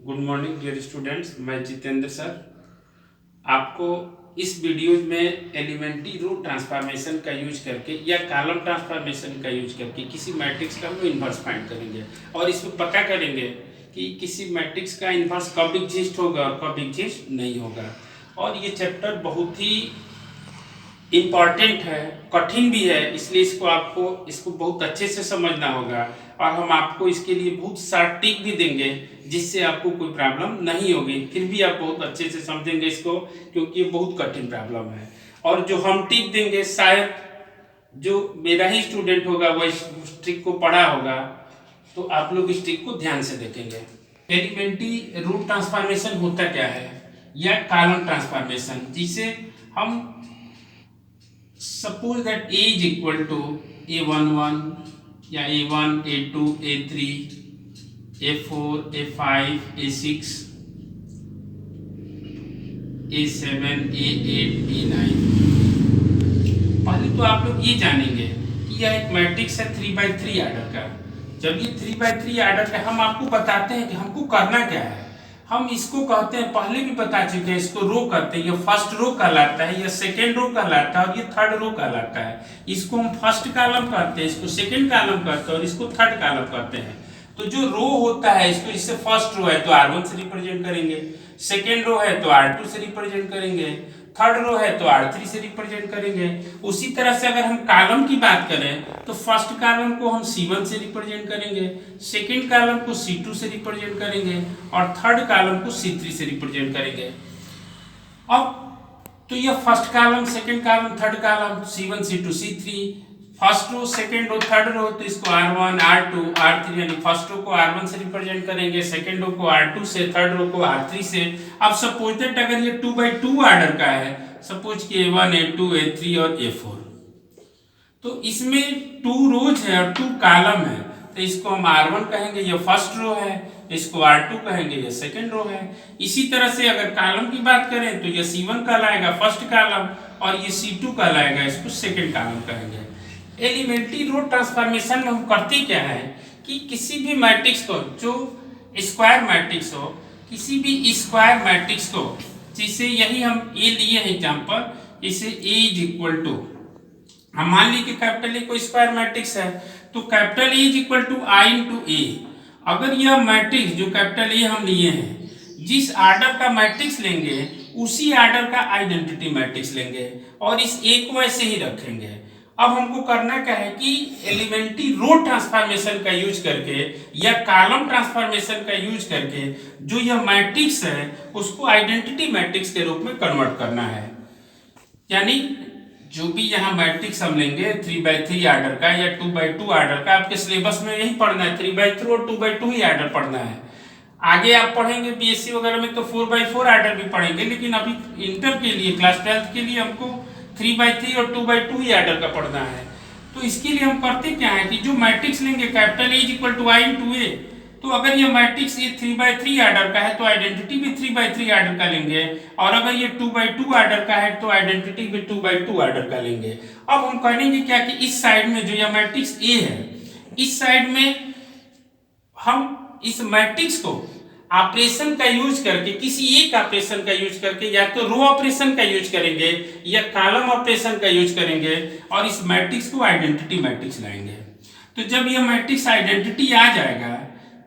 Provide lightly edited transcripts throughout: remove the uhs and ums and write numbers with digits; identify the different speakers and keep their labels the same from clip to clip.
Speaker 1: Good morning dear students, मैं Jitendra sir आपको इस वीडियो में एलिमेंट्री रो ट्रांसफॉर्मेशन का यूज करके या कॉलम ट्रांसफॉर्मेशन का यूज करके किसी मैट्रिक्स का हम इन्वर्स फाइंड करेंगे और इसमें पता करेंगे कि किसी मैट्रिक्स का इन्वर्स कब एग्जिस्ट होगा और कब एग्जिस्ट नहीं होगा। और ये चैप्टर बहुत ही इम्पॉर्टेंट है, कठिन भी है, इसलिए इसको बहुत अच्छे से समझना होगा और हम आपको इसके लिए बहुत सारा टिक भी देंगे जिससे आपको कोई प्रॉब्लम नहीं होगी। फिर भी आप बहुत अच्छे से समझेंगे इसको, क्योंकि ये बहुत कठिन प्रॉब्लम है। और जो हम टिक देंगे, शायद जो मेरा ही स्टूडेंट होगा वह इस ट्रिक को पढ़ा होगा, तो आप लोग इस ट्रिक को ध्यान से देखेंगे। एलिमेंट्री रूट ट्रांसफॉर्मेशन होता क्या है, या कॉलम ट्रांसफॉर्मेशन, जिसे हम suppose that A is equal to A11 या A1, A2, A3, A4, A5, A6, A7, A8, A9। पहले तो आप लोग ये जानेंगे कि यह एक मैट्रिक्स है 3x3 आर्डर का। जब ये 3x3 आर्डर का, हम आपको बताते हैं कि हमको करना क्या है। हम इसको कहते हैं, पहले भी बता चुके हैं, इसको रो कहते हैं। ये फर्स्ट रो कहलाता है, ये सेकेंड रो कहलाता है और ये थर्ड रो कहलाता है। इसको हम फर्स्ट कॉलम कहते हैं, इसको सेकेंड कॉलम कहते हैं और इसको थर्ड कॉलम कहते हैं। तो जो रो होता है, इसको इससे फर्स्ट रो है तो R1 से रिप्रेजेंट करेंगे, सेकेंड रो है तो R2 से रिप्रेजेंट करेंगे, थर्ड रो है तो R3 से रिप्रेजेंट करेंगे। उसी तरह से अगर हम कॉलम की बात करें तो फर्स्ट कॉलम को हम C1 से रिप्रेजेंट करेंगे, सेकंड कॉलम को C2 से रिप्रेजेंट करेंगे और थर्ड कॉलम को C3 से रिप्रेजेंट करेंगे। अब तो यह first column, second column, third column, C1, C2, C3, first row, second row, third row, तो इसको R1, R2, R3, यानी फर्स्ट रो को R1 से रिप्रेजेंट करेंगे, सेकंड रो को R2 से, थर्ड रो को R3 से। अब सपोज दैट अगर ये 2x2 ऑर्डर का है, सपोज कि A1, A2, A3 और A4, तो इसमें 2 रोज है और 2 कॉलम है, तो इसको हम R1 कहेंगे, ये फर्स्ट रो है, इसको R2 कहेंगे, ये सेकंड रो है। इसी तरह से अगर कॉलम की बात करें तो ये C1 कहलाएगा फर्स्ट कॉलम और ये C2 कहलाएगा, इसको सेकंड कॉलम कहेंगे। एलिमेंट्री रो ट्रांसफॉर्मेशन में हम करते क्या है कि किसी भी मैट्रिक्स को, जो स्क्वायर मैट्रिक्स हो, किसी भी स्क्वायर मैट्रिक्स को, जिसे यही हम ए लिए हैं एग्जांपल, इसे A इज इक्वल टू, हम मान ली कि कैपिटल ए कोई स्क्वायर मैट्रिक्स है, तो capital A is equal to I into A. अगर यह मैट्रिक्स जो कैपिटल ए हम लिए हैं, जिस आर्डर का मैट्रिक्स लेंगे उसी आर्डर का आइडेंटिटी मैट्रिक्स लेंगे और इस ए को ऐसे ही रखेंगे। अब हमको करना क्या है कि एलिमेंट्री रो ट्रांसफॉर्मेशन का यूज करके या कॉलम ट्रांसफॉर्मेशन का यूज करके जो यह मैट्रिक्स है उसको आइडेंटिटी मैट्रिक्स के रूप में कन्वर्ट करना है। यानी जो भी यहाँ मैट्रिक्स हम लेंगे 3x3 आर्डर का या 2x2 आर्डर का, आपके सिलेबस में यही पढ़ना है, 3x3 और 2x2 ही आर्डर पढ़ना है। आगे आप पढ़ेंगे बीएससी वगैरह में तो 4x4 आर्डर भी पढ़ेंगे, लेकिन अभी इंटर के लिए, क्लास 12 के लिए हमको 3x3 और 2x2 ही आर्डर का पढ़ना है। तो इसके लिए हम करते क्या है कि जो मैट्रिक्स लेंगे capital A is equal to I into A, तो अगर ये मैट्रिक्स ये 3x3 आर्डर का है तो आइडेंटिटी भी 3x3 आर्डर का लेंगे, और अगर ये 2x2 आर्डर का है तो आइडेंटिटी भी 2x2 आर्डर का लेंगे। अब हम करेंगे क्या कि इस साइड में जो यह मैट्रिक्स ए है, इस साइड में हम इस मैट्रिक्स को ऑपरेशन का यूज करके, किसी एक ऑपरेशन का यूज करके, या तो रो ऑपरेशन का यूज करेंगे या कॉलम ऑपरेशन का यूज करेंगे और इस मैट्रिक्स को आइडेंटिटी मैट्रिक्स लाएंगे। तो जब यह मैट्रिक्स आइडेंटिटी आ जाएगा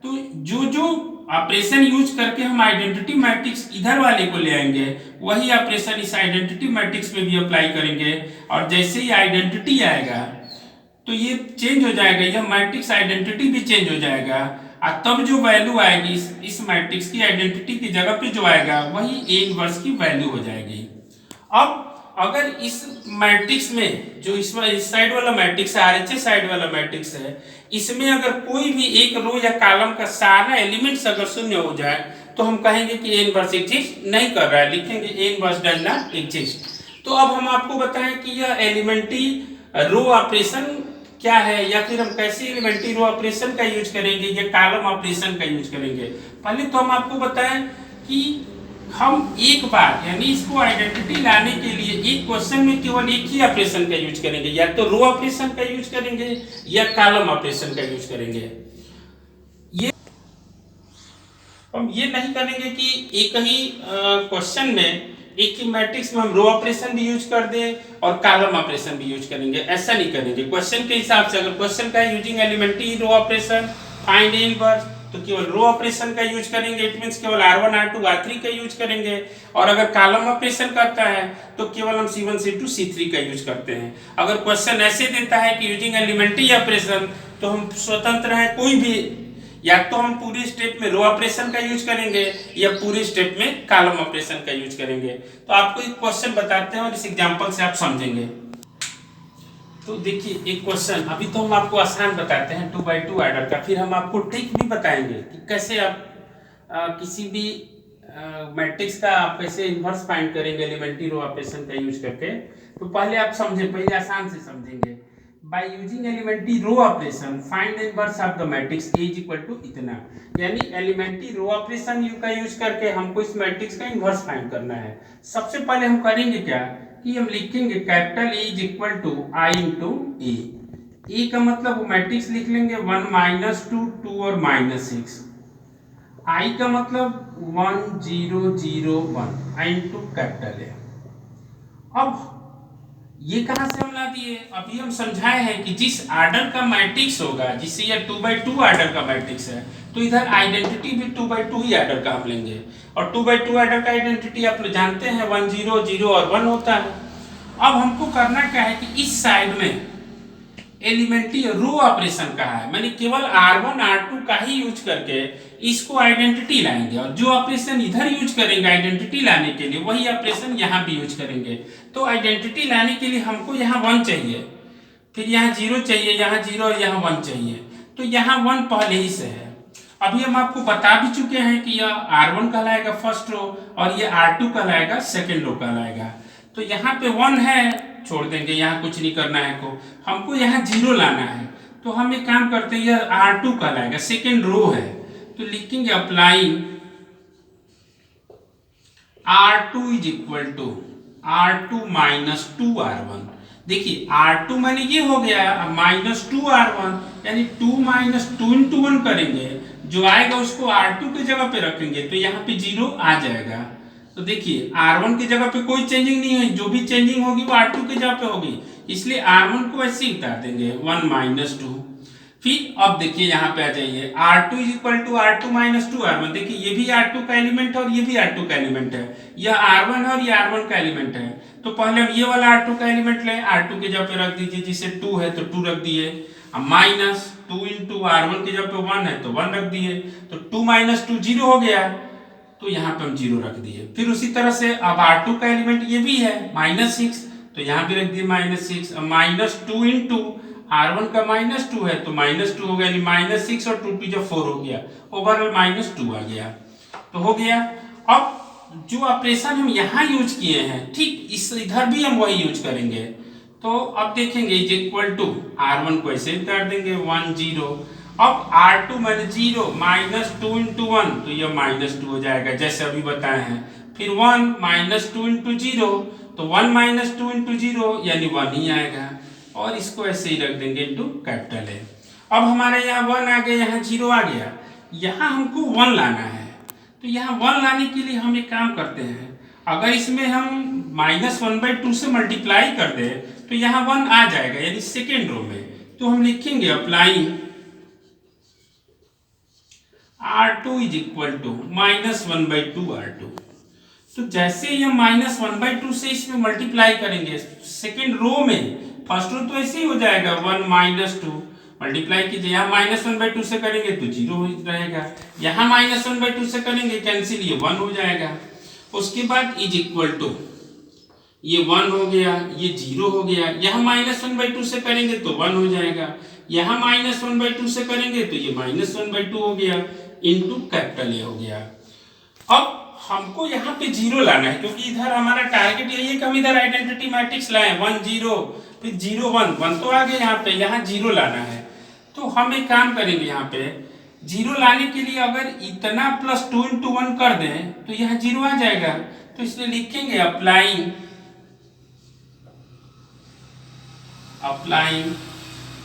Speaker 1: तो जो जो ऑपरेशन यूज करके हम आइडेंटिटी मैट्रिक्स इधर वाले को ले आएंगे, वही ऑपरेशन इस आइडेंटिटी मैट्रिक्स पे भी अप्लाई करेंगे। और जैसे ही आइडेंटिटी आएगा तो ये चेंज हो जाएगा, यह मैट्रिक्स आइडेंटिटी भी चेंज हो जाएगा, और तब जो वैल्यू आएगी इस मैट्रिक्स की आइडेंटिटी की जगह पे जो आएगा वही ए इनवर्स की वैल्यू हो जाएगी। अब अगर इस मैट्रिक्स में जो इस साइड वाला मैट्रिक्स है, आरएचएस साइड वाला मैट्रिक्स है, इसमें अगर कोई भी एक रो या कॉलम का सारा एलिमेंट्स अगर शून्य हो जाए तो हम कहेंगे कि ए इनवर्स एग्जिस्ट नहीं कर रहा है, लिखेंगे A inverse does not exist. तो अब हम आपको बताएं कि यह एलिमेंट्री रो ऑपरेशन क्या है, या फिर हम कैसे एलिमेंट्री रो ऑपरेशन का यूज करेंगे या कॉलम ऑपरेशन का यूज करेंगे। पहले तो हम आपको बताएं कि हम एक बार, यानी इसको आइडेंटिटी लाने के लिए एक क्वेश्चन में केवल एक ही ऑपरेशन का यूज करेंगे, या तो रो ऑपरेशन का यूज करेंगे या कॉलम ऑपरेशन का यूज करेंगे। ये हम ये नहीं करेंगे कि एक ही क्वेश्चन में एक ही मैट्रिक्स में हम रो ऑपरेशन भी यूज कर दें और कॉलम ऑपरेशन भी यूज करेंगे, ऐसा नहीं करेंगे। क्वेश्चन के हिसाब से, अगर क्वेश्चन का using elementary row operation find inverse, तो केवल रो ऑपरेशन का यूज करेंगे, इट मींस केवल R1 R2 R3 का यूज करेंगे। और अगर कॉलम ऑपरेशन करता है तो केवल हम C1 C2 C3 का यूज करते हैं। अगर क्वेश्चन ऐसे देता है कि यूजिंग एलिमेंट्री ऑपरेशन, तो हम स्वतंत्र हैं, कोई भी, या तो हम पूरी स्टेप में रो ऑपरेशन का यूज करेंगे या पूरी स्टेप में कॉलम ऑपरेशन का यूज करेंगे। तो आपको एक क्वेश्चन बताते हैं और इस एग्जांपल से आप समझेंगे। तो देखिए एक क्वेश्चन, अभी तो हम आपको आसान बताते हैं 2x2 ऑर्डर का, फिर हम आपको ट्रिक भी बताएंगे कि कैसे आप किसी भी मैट्रिक्स का आप कैसे इन्वर्स फाइंड करेंगे एलिमेंट्री रो ऑपरेशन का यूज करके। तो पहले आप समझें, पहले आसान से समझेंगे। By using elementary row operation find the inverse of the matrix A is equal to इतना, यानी एलिमेंट्री रो ऑपरेशन यू का यूज करके हमको इस मैट्रिक्स का इन्वर्स फाइंड करना है। सबसे पहले हम करेंगे क्या कि हम लिखेंगे capital A is equal to I into A. A का मतलब वो मैट्रिक्स लिख लेंगे 1 -2 2 और -6। I का मतलब 1 0 0 1 I इंटू कैपिटल A। अब ये कहां से हम ला दिए, अभी हम समझाए हैं कि जिस आर्डर का मैट्रिक्स होगा, जिससे ये 2x2 आर्डर का मैट्रिक्स है, तो इधर आइडेंटिटी भी 2x2 ही आर्डर का हम लेंगे। और 2x2 आर्डर का आइडेंटिटी आप लोग जानते हैं 1 0 0 और 1 होता है। अब हमको करना क्या है कि इस साइड में एलिमेंट्री रो ऑपरेशन कहा है, मैंने केवल R1 R2 का ही यूज करके इसको आइडेंटिटी लाएंगे, और जो ऑपरेशन इधर यूज करेंगे आइडेंटिटी लाने के लिए, वही ऑपरेशन यहाँ भी यूज करेंगे। तो आइडेंटिटी लाने के लिए हमको यहाँ 1 चाहिए, फिर यहाँ 0 चाहिए, यहाँ 0 और यहाँ 1 चाहिए। तो यहाँ 1 पहले ही से है। अभी हम आपको बता भी चुके हैं कि यह R1 कहलाएगा फर्स्ट रो और ये R2 कहलाएगा सेकेंड रो कहलाएगा। तो यहाँ पे 1 है, छोड़ देंगे, यहाँ कुछ नहीं करना है को, हमको यहाँ 0 लाना है। तो हम एक काम करते हैं, यह R2 कहलाएगा, सेकेंड रो है, तो लिखेंगे applying R2 is equal to R2 minus 2R1। देखिए R2 माने ये हो गया माइनस 2R1, यानी 2 माइनस 2 इंटू 1 करेंगे, जो आएगा उसको R2 की जगह पे रखेंगे तो यहाँ पे 0 आ जाएगा। तो देखिए R1 की जगह पे कोई चेंजिंग नहीं है, जो भी चेंजिंग होगी वो R2 की जगह पे होगी, इसलिए R1 को ऐसे ही उतार देंगे 1 माइनस 2। फिर अब देखिए यहाँ पे आ जाइए R2 is equal to R2 minus 2R1। देखिए ये भी R2 का एलिमेंट है और ये भी R2 का एलिमेंट है, यह R1 है और ये R1 का एलिमेंट है। तो पहले हम ये वाला R2 का एलिमेंट लें, R2 की जगह पे रख दीजिए, जिसे 2 है तो 2 रख दिए, अब माइनस 2 इंटू R1 की जगह पे 1 है तो 1 रख दिए, तो 2 माइनस 2 0 हो गया, तो यहाँ पे हम 0 रख दिए। फिर उसी तरह से अब R2 का एलिमेंट ये भी है -6, तो यहाँ भी रख दिए -6। अब माइनस 2 इंटू R1 का -2 है तो -2 हो गया, यानी -6 और 2 जो 4 हो गया, ओवरऑल -2 आ गया। तो हो गया। अब जो ऑपरेशन हम यहाँ यूज किए हैं, ठीक इस इधर भी हम वही यूज करेंगे। तो अब देखेंगे इज इक्वल टू R1 को ऐसे कर देंगे 1 0। अब R2 माने 0 माइनस 2 इंटू 1, तो यह -2 हो जाएगा जैसे अभी बताए हैं। फिर 1 माइनस 2 इंटू 0, तो 1 माइनस 2 इंटू 0 यानी 1 ही आएगा, और इसको ऐसे ही रख देंगे इंटू कैपिटल ए। अब हमारे यहाँ 1 आ गया, यहाँ 0 आ गया, यहाँ हमको 1 लाना है। तो यहाँ 1 लाने के लिए हम एक काम करते हैं, अगर इसमें हम -1/2 से मल्टीप्लाई कर दे तो यहाँ 1 आ जाएगा, यानी सेकेंड रो में। तो हम लिखेंगे applying R2 is equal to -1/2 R2। तो जैसे ही हम -1/2 से इसमें मल्टीप्लाई करेंगे सेकेंड रो में, फर्स्ट रो तो ऐसे ही हो जाएगा 1 माइनस 2, मल्टीप्लाई कीजिए, यहाँ -1/2 से करेंगे तो 0 हो रहेगा, यहाँ -1/2 से करेंगे कैंसिल, ये 1 हो जाएगा। उसके बाद इज इक्वल टू ये 1 हो गया, ये 0 हो गया, यहाँ -1/2 से करेंगे तो 1 हो जाएगा, यहाँ -1/2 से करेंगे तो ये -1/2 हो गया, इंटू कैपिटल ए हो गया। अब हमको यहाँ पे 0 लाना है, क्योंकि इधर हमारा टारगेट यही है कि हम इधर आइडेंटिटी मैट्रिक्स लाएं, 1 0 फिर 0 1 1 तो आ गया, यहाँ पे यहाँ 0 लाना है। तो हम एक काम करेंगे, यहाँ पे 0 लाने के लिए अगर इतना प्लस 2 इंटू 1 कर दें तो यहाँ 0 आ जाएगा। तो इसलिए लिखेंगे applying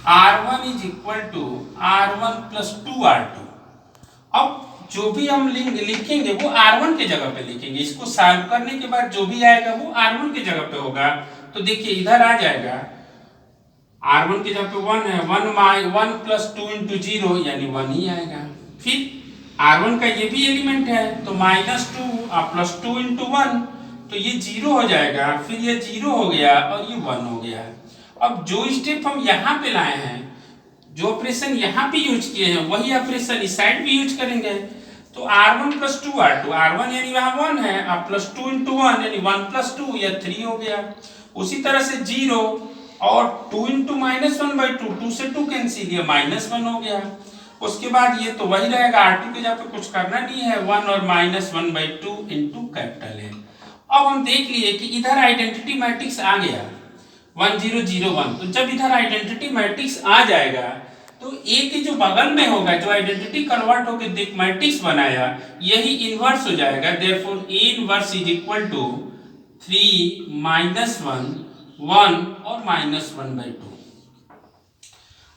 Speaker 1: R1 is equal to R1 plus 2 R2। अब जो भी हम लिखेंगे वो R1 के जगह पे लिखेंगे। इसको सॉल्व करने के बाद जो भी आएगा वो R1 के जगह पे होगा। तो देखिए इधर आ जाएगा, R1 की जगह पे 1 है, 1 प्लस 2 इंटू 0 यानी 1 ही आएगा। फिर R1 का ये भी एलिमेंट है तो -2 प्लस 2 इंटू 1 तो ये 0 हो जाएगा, फिर ये 0 हो गया और ये 1 हो गया। अब जो स्टेप हम यहाँ पे लाए हैं, जो ऑपरेशन यहाँ पे यूज किए हैं वही ऑपरेशन इस साइड भी यूज करेंगे। तो R1 प्लस 2 R2, R1 यानी वहाँ 1 है, अब प्लस 2 इंटू 1 यानी 1 प्लस 2 या 3 हो गया। उसी तरह से 0 और 2 इंटू -1/2, 2 से 2 कैंसिल, ये -1 हो गया। उसके बाद ये तो वही रहेगा, R2 के जगह पे कुछ करना नहीं है, 1 और -1/2 इंटू कैपिटल है। अब हम देख लिए कि इधर आइडेंटिटी मैट्रिक्स आ गया 1 0 0 1। तो जब इधर आइडेंटिटी मैट्रिक्स आ जाएगा तो ए के जो बगल में होगा, जो आइडेंटिटी कन्वर्ट होकर देख मैट्रिक्स बनाया, यही इनवर्स हो जाएगा। Therefore A inverse is equal to 3 -1 1 और -1/2।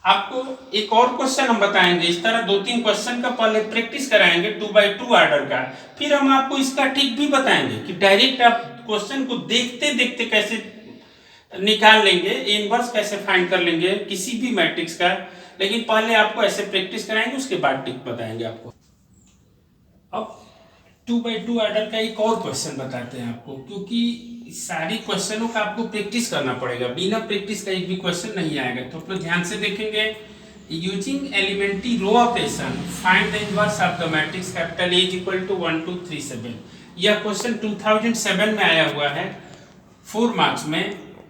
Speaker 1: आपको एक और क्वेश्चन हम बताएंगे, इस तरह 2-3 क्वेश्चन का पहले प्रैक्टिस कराएंगे 2/2 ऑर्डर का, फिर हम आपको इसका ट्रिक भी बताएंगे कि डायरेक्ट आप क्वेश्चन को देखते देखते कैसे निकाल लेंगे, इनवर्स कैसे फाइंड कर लेंगे किसी भी मैट्रिक्स का। लेकिन पहले आपको ऐसे प्रैक्टिस कराएंगे, उसके बाद ट्रिक बताएंगे आपको। अब 2/2 ऑर्डर का एक और क्वेश्चन बताते हैं आपको, क्योंकि सारी क्वेश्चनों का आपको प्रैक्टिस करना पड़ेगा, बिना प्रैक्टिस का एक भी क्वेश्चन नहीं आएगा। तो आप लोग ध्यान से देखेंगे। Using elementary row operation find the inverse of the matrix capital A equal to 1 2 3 7। यह क्वेश्चन 2007 में आया हुआ है 4 मार्क्स में।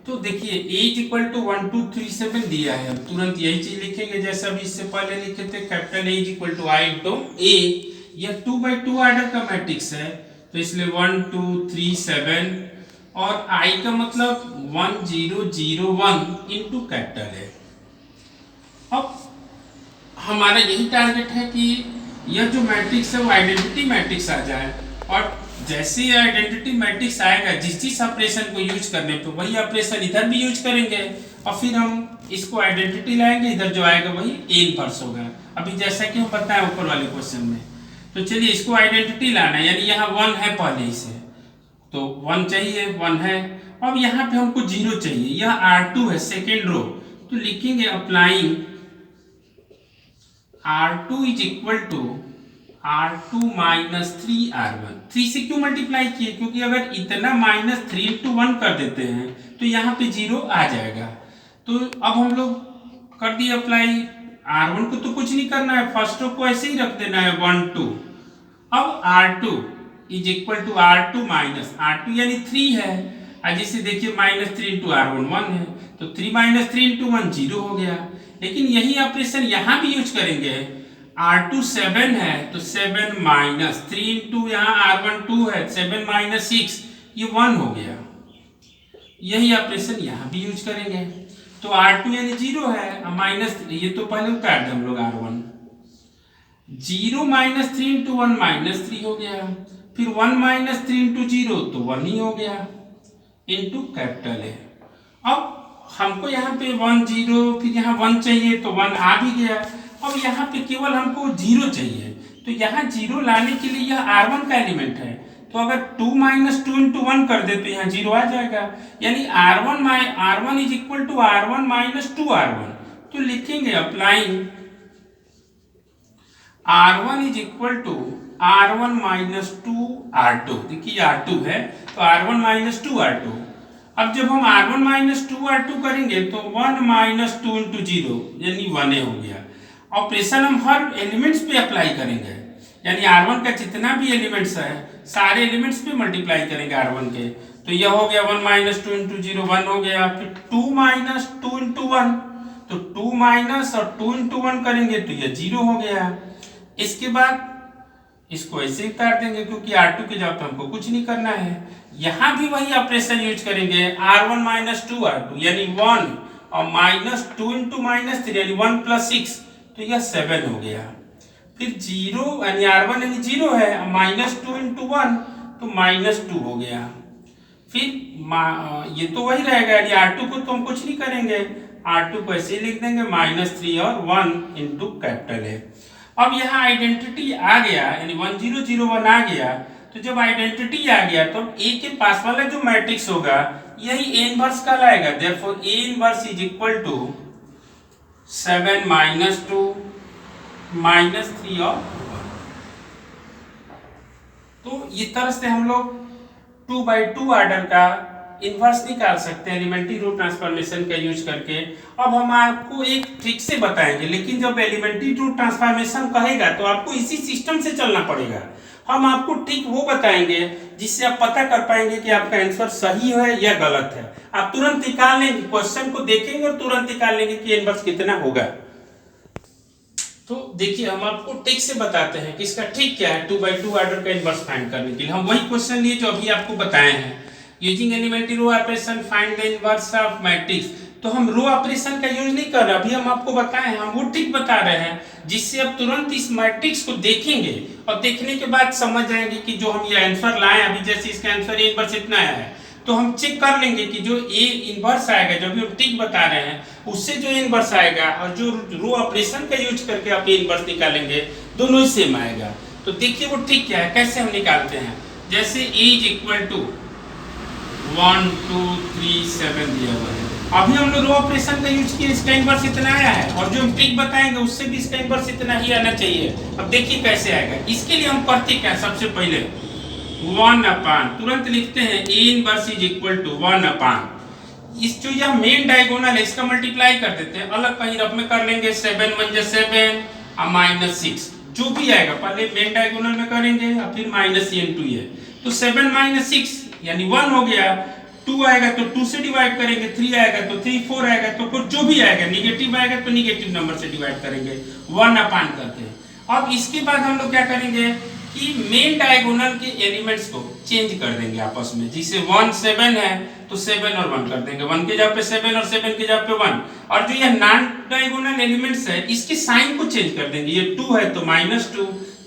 Speaker 1: तो देखिए A इक्वल टू 1 2 3 7 दिया है, अब तुरंत यही चीज लिखेंगे जैसा अभी इससे पहले लिखे थे, capital A equal to I into A। यह 2/2 ऑर्डर का मैट्रिक्स है, तो इसलिए 1 2 3 7 और I का मतलब 1 0 0 1 इंटू कैपिटल है। अब हमारा यही टारगेट है कि यह जो मैट्रिक्स है वो आइडेंटिटी मैट्रिक्स आ जाए, और जैसे ही आइडेंटिटी मैट्रिक्स आएगा जिस ऑपरेशन को यूज करने पे वही ऑपरेशन इधर भी यूज करेंगे, और फिर हम इसको आइडेंटिटी लाएंगे, इधर जो आएगा वही A इनवर्स होगा। अभी जैसा कि हम पता है ऊपर वाले क्वेश्चन में। तो चलिए इसको आइडेंटिटी लाना है, यानी यहाँ 1 है पहले ही से, तो 1 चाहिए, 1 है। अब यहाँ पे हमको 0 चाहिए, यह R2 है सेकेंड रो, तो लिखेंगे applying R2 is equal to R2 minus 3R1। 3 से क्यों मल्टीप्लाई किए, क्योंकि अगर इतना -3 इंटू 1 कर देते हैं तो यहाँ पे 0 आ जाएगा। तो अब हम लोग कर दिए अप्लाई, R1 को तो कुछ नहीं करना है, फर्स्ट रो को ऐसे ही रख देना है 1 2। अब R2 is equal to R2 minus R2 यानी 3 है, और जैसे देखिए -3 इंटू R1 1 है, तो 3 - 3 इंटू 1 0 हो गया। लेकिन यही ऑपरेशन यहाँ भी यूज करेंगे, R2 7 है तो 7 - 3 इंटू यहाँ R1 2 है, 7 - 6 ये 1 हो गया। यही ऑपरेशन यहाँ भी यूज करेंगे, तो R2 यानी 0 है, माइनस ये तो पहले उतार दें हम लोग R1, 0 - 3 इंटू 1 -3 हो गया, फिर 1 - 3 इंटू 0 तो 1 ही हो गया इंटू कैपिटल है। अब हमको यहाँ पे 1 0 फिर यहाँ 1 चाहिए तो 1 आ भी गया। अब यहाँ पे केवल हमको 0 चाहिए, तो यहाँ 0 लाने के लिए यह R1 का एलिमेंट है, तो अगर 2 - 2 इंटू 1 कर दे तो यहाँ 0 आ जाएगा, यानी R1 is equal to R1 minus 2R1। तो लिखेंगे applying R1 is equal to R1 minus 2R2। देखिए R2 है तो R1 माइनस 2R2। अब जब हम R1 माइनस 2R2 करेंगे तो 1 - 2 इंटू 0 यानी 1 हो गया। ऑपरेशन हम हर एलिमेंट्स पे अप्लाई करेंगे, यानी R1 का जितना भी एलिमेंट्स है सारे एलिमेंट्स पे मल्टीप्लाई करेंगे R1 के। तो यह हो गया 1 - 2 इंटू 0 1 हो गया, फिर 2 - 2 इंटू 1, तो 2 माइनस और 2 इंटू 1 करेंगे तो यह 0 हो गया। इसके बाद इसको ऐसे उतार देंगे, क्योंकि R2 के जवाब पे हमको कुछ नहीं करना है। यहाँ भी वही ऑपरेशन यूज करेंगे, R1 माइनस 2R2 यानी 1 और -2 इंटू -3 यानी 1 + 6, तो यह 7 हो गया। फिर 0 यानी R1 यानी 0 है, -2 इंटू 1 तो -2 हो गया। फिर ये तो वही रहेगा, यानी R2 को तो हम कुछ नहीं करेंगे, R2 को ऐसे ही लिख देंगे -3 और 1 इंटू कैपिटल है। अब यहाँ आइडेंटिटी आ गया, यानी 1001 आ गया, तो जब आइडेंटिटी आ गया तो ए के पास वाला जो मैट्रिक्स होगा यही ए इनवर्स कहलाएगा। Therefore A inverse is equal to 7 - 2 - 3 और 1। तो इस तरह से हम लोग 2/2 ऑर्डर का इन्वर्स निकाल सकते हैं एलिमेंट्री रो ट्रांसफॉर्मेशन का यूज करके। अब हम आपको एक ट्रिक से बताएंगे, लेकिन जब एलिमेंट्री रो ट्रांसफॉर्मेशन कहेगा तो आपको इसी सिस्टम से चलना पड़ेगा। हम आपको ट्रिक वो बताएंगे जिससे आप पता कर पाएंगे कि आपका आंसर सही है या गलत है। आप तुरंत निकाल लेंगे, क्वेश्चन को देखेंगे और तुरंत निकाल लेंगे कि इन्वर्स कितना होगा। तो देखिए हम आपको ट्रिक से बताते हैं कि इसका ट्रिक क्या है 2/2 ऑर्डर का इन्वर्स फाइंड करने के लिए। हम वही क्वेश्चन लिए जो अभी आपको बताए हैं। Using elementary row operation find the inverse of matrix. तो हम रो ऑपरेशन का यूज नहीं कर रहे, अभी हम आपको बताए हैं, हम वो ट्रिक बता रहे हैं जिससे आप तुरंत इस मैट्रिक्स को देखेंगे और देखने के बाद समझ जाएंगे कि जो हम ये आंसर लाए, अभी जैसे इसका आंसर ए इनवर्स इतना आया है, तो हम चेक कर लेंगे कि जो ए इनवर्स आएगा, जो भी हम ट्रिक बता रहे हैं उससे जो इनवर्स आएगा और जो रो ऑपरेशन का यूज करके आप ए इनवर्स निकालेंगे दोनों ही सेम आएगा। तो देखिए वो ट्रिक क्या है, कैसे हम निकालते हैं। जैसे ए इज इक्वल टू 1 2 3 7 दिया हुआ है, अभी हम लोग रो ऑपरेशन का यूज किए, इसका इनवर्स इतना आया है, और जो हम ट्रिक बताएंगे उससे भी इसका इनवर्स इतना ही आना चाहिए। अब देखिए कैसे आएगा। इसके लिए हम करते क्या, सबसे पहले 1/, तुरंत लिखते हैं A inverse is equal to 1/, इस जो यह मेन डायगोनल है इसका मल्टीप्लाई कर देते हैं, अलग कहीं रफ में कर लेंगे, 7 × 7 और -6 जो भी आएगा पहले मेन डायगोनल में करेंगे और फिर माइनस n टू है, तो 7 - 6 यानी 1 हो गया। 2 आएगा तो 2 से डिवाइड करेंगे, 3 आएगा तो 3, 4 आएगा तो 4, जो भी आएगा निगेटिव आएगा तो निगेटिव नंबर से डिवाइड करेंगे 1/, करके। अब इसके बाद हम लोग क्या करेंगे कि मेन डायगोनल के एलिमेंट्स को चेंज कर देंगे आपस में। जिसे 1 7 है तो 7 और 1 कर देंगे, 1 के जगह पे 7 और 7 के जगह पे 1। और जो ये नॉन डायगोनल एलिमेंट्स है इसके साइन को चेंज कर देंगे। ये 2 है तो -2,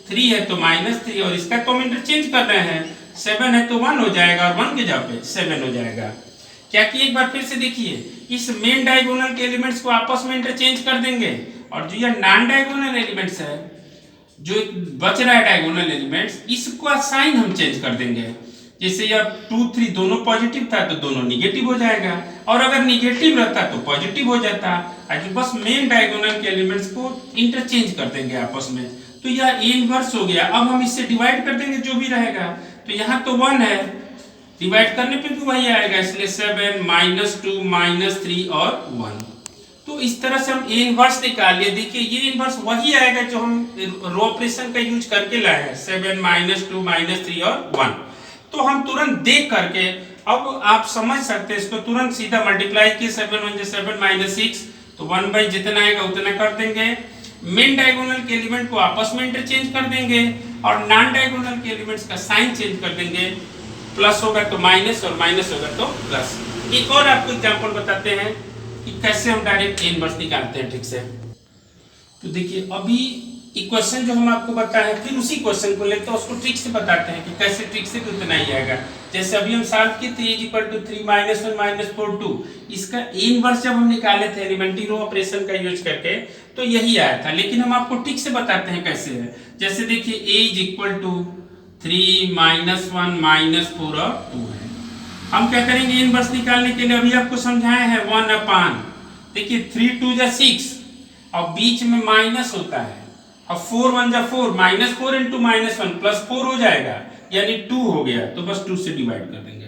Speaker 1: 3 है तो -3, और इसका तो हम इंटरचेंज कर रहे हैं, 7 है तो 1 हो जाएगा और 1 के जगह पे 7 हो जाएगा। क्या कि एक बार फिर से देखिए, इस मेन डायगोनल के एलिमेंट्स को आपस में इंटरचेंज कर देंगे, और जो ये नॉन डायगोनल एलिमेंट्स है, जो बच रहा है डायगोनल एलिमेंट्स, इसका साइन हम चेंज कर देंगे। जैसे यह 2 3 दोनों पॉजिटिव था तो दोनों निगेटिव हो जाएगा, और अगर निगेटिव रहता तो पॉजिटिव हो जाता। आज बस मेन डायगोनल के एलिमेंट्स को इंटरचेंज कर देंगे आपस में, तो यह ए इनवर्स हो गया। अब हम इससे डिवाइड कर देंगे जो भी रहेगा, तो यहाँ तो 1 है, डिवाइड करने पे भी वही आएगा, इसलिए 7 -2 -3 और 1। तो इस तरह से हम ए इनवर्स निकाल लिए। देखिए ये इनवर्स वही आएगा जो हम रो ऑपरेशन का यूज करके लाए हैं, 7 -2 -3 और 1। तो हम तुरंत देख करके अब आप समझ सकते हैं इसको, तुरंत सीधा मल्टीप्लाई किए, 7 × 7 -6, तो 1/ जितना आएगा उतना कर देंगे। मेन डायगोनल के एलिमेंट को आपस में इंटरचेंज कर देंगे, और नॉन डायगोनल के एलिमेंट्स का साइन चेंज कर देंगे, प्लस होगा तो माइनस और माइनस होगा तो प्लस। एक और आपको एग्जांपल बताते हैं कि कैसे हम डायरेक्ट ए इनवर्स निकालते हैं ठीक से। तो देखिए अभी इक्वेशन जो हम आपको बताए हैं, फिर उसी क्वेश्चन को लेते हैं, उसको ट्रिक से बताते हैं कि कैसे ट्रिक से उतना ही आएगा। जैसे अभी हम सॉल्व किए थे e = 3 - 1 - 4 2, इसका ए इनवर्स जब हम निकाले थे एलिमेंट्री रो ऑपरेशन का यूज करके तो यही आया था, लेकिन हम आपको ट्रिक से बताते हैं कैसे है। जैसे देखिए a = 3 - 1 - 4 और 2 है। हम क्या करेंगे इनवर्स निकालने के लिए, अभी आपको समझाए हैं 1/। देखिए 3 2 = 6 और बीच में माइनस होता है, और 4 1 = 4, -4 × -1 +4 हो जाएगा, यानी 2 हो गया, तो बस 2 से डिवाइड कर देंगे।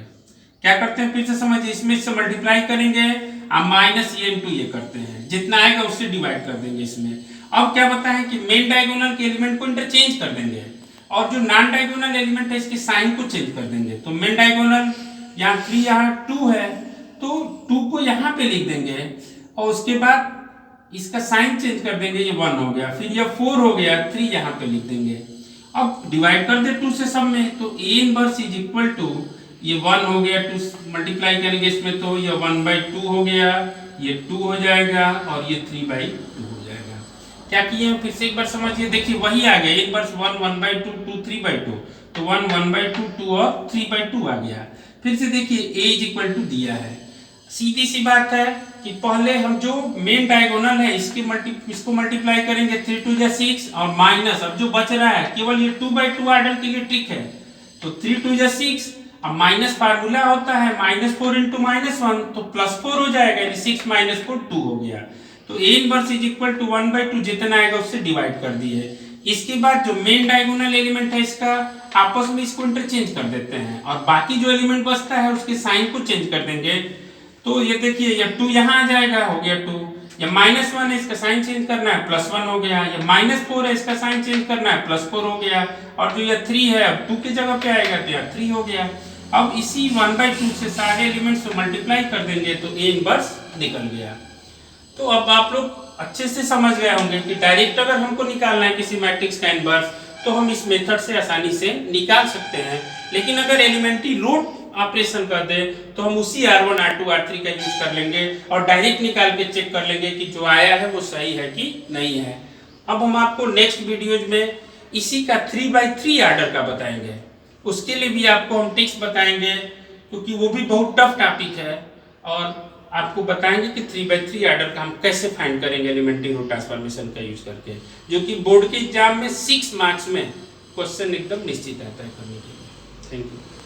Speaker 1: क्या करते हैं फिर से समझिए, इसमें से मल्टीप्लाई करेंगे और माइनस ये × ये करते हैं, जितना आएगा उससे डिवाइड कर देंगे इसमें। अब क्या बताएं कि मेन डायगोनल के एलिमेंट को इंटरचेंज कर देंगे, और जो नॉन डायगोनल एलिमेंट है इसके साइन को चेंज कर देंगे। तो मेन डायगोनल यहाँ 3 यहाँ 2 है, तो 2 को यहाँ पे लिख देंगे, और उसके बाद इसका साइन चेंज कर देंगे, ये 1 हो गया, फिर ये 4 हो गया, 3 यहाँ पे लिख देंगे। अब डिवाइड कर दे 2 से सब में, तो A inverse is equal to ये 1 हो गया, 2 मल्टीप्लाई करेंगे इसमें तो ये 1/2 हो गया, ये 2 हो जाएगा, और ये 3/2 हो जाएगा। क्या किए फिर से एक बार समझिए, देखिए वही आ गया इनवर्स 1 1/2 2 3/2, तो 1 1/2 2 और 3/2 आ गया। फिर से देखिए a = दिया है, सीधी सी बात है कि पहले हम जो मेन डायगोनल है इसको मल्टीप्लाई करेंगे 3 2 जा 6 और माइनस अब जो बच रहा है केवल ये 2/2 आर्डर के लिए ट्रिक है। तो 3 2 जा 6 अब माइनस फार्मूला होता है -4 × -1 तो +4 हो जाएगा, यानी 6 - 4 2 हो गया। तो A inverse is equal to 1/2 जितना आएगा उससे डिवाइड कर दिए। इसके बाद जो मेन डायगोनल एलिमेंट है इसका आपस में इसको इंटरचेंज कर देते हैं और बाकी जो एलिमेंट बचता है उसके साइन को चेंज कर देंगे। तो ये देखिए ये 2 यहाँ आ जाएगा, हो गया 2। ये -1 है इसका साइन चेंज करना है, +1 हो गया। ये -4 है इसका साइन चेंज करना है, +4 हो गया। और जो ये 3 है अब 2 की जगह पे आएगा तो यहाँ 3 हो गया। अब इसी 1/2 से सारे एलिमेंट्स को मल्टीप्लाई कर देंगे तो A इनवर्स निकल गया। तो अब आप लोग अच्छे से समझ गए होंगे कि डायरेक्ट अगर हमको निकालना है किसी मैट्रिक्स का इनवर्स तो हम इस मेथड से आसानी से निकाल सकते हैं। लेकिन अगर एलिमेंट्री लोड ऑपरेशन कर दे तो हम उसी R1 R2 R3 का यूज कर लेंगे और डायरेक्ट निकाल के चेक कर लेंगे कि जो आया है वो सही है कि नहीं है। अब हम आपको नेक्स्ट वीडियोज में इसी का 3/3 आर्डर का बताएंगे। उसके लिए भी आपको हम ट्रिक्स बताएंगे क्योंकि वो भी बहुत टफ टॉपिक है और आपको बताएंगे कि 3/3 आर्डर का हम कैसे फाइंड करेंगे एलिमेंट्री रो ट्रांसफॉर्मेशन का यूज करके, जो कि बोर्ड के एग्जाम में 6 मार्क्स में क्वेश्चन एकदम निश्चित आता है करने के लिए। Thank you.